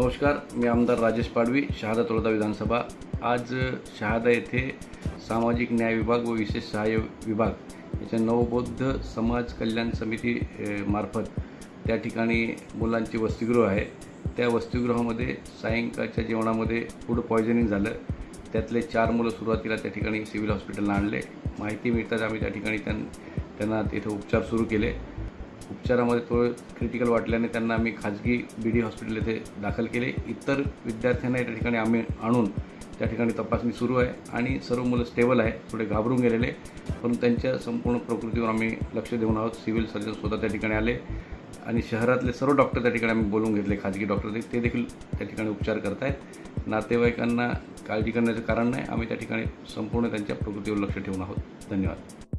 नमस्कार, मी आमदार राजेश पाडवी, शहादा तळोदा विधानसभा। आज शहादा येथे सामाजिक न्याय विभाग व विशेष सहाय्य विभाग याच्या नवबौद्ध समाज कल्याण समिती मार्फत त्या ठिकाणी मुलांचे वसतिगृह आहे। त्या वसतिगृहामध्ये सायंकाळच्या जेवणामध्ये फूड पॉयझनिंग झालं। त्यातले 4 मुलं सुरुवातीला त्या ठिकाणी सिव्हिल हॉस्पिटलला आणले। माहिती मिळताच आम्ही त्या ठिकाणी त्यांना तिथे उपचार सुरू केले। उपचारामध्ये थोडं क्रिटिकल वाटल्याने त्यांना आम्ही खाजगी BD हॉस्पिटल येथे दाखल केले। इतर विद्यार्थ्यांना त्या ठिकाणी आम्ही आणून त्या ठिकाणी तपासणी सुरू आहे आणि सर्व मुलं स्टेबल आहे। थोडे घाबरून गेलेले, पण त्यांच्या संपूर्ण प्रकृतीवर आम्ही लक्ष देऊन आहोत। सिव्हिल सर्जन स्वतः त्या ठिकाणी आले आणि शहरातले सर्व डॉक्टर त्या ठिकाणी आम्ही बोलवून घेतले, खाजगी डॉक्टर ते देखील त्या ठिकाणी उपचार करत आहेत। नातेवाईकांना काळजी करण्याचं कारण नाही, आम्ही त्या ठिकाणी संपूर्ण त्यांच्या प्रकृतीवर लक्ष ठेवून आहोत। धन्यवाद।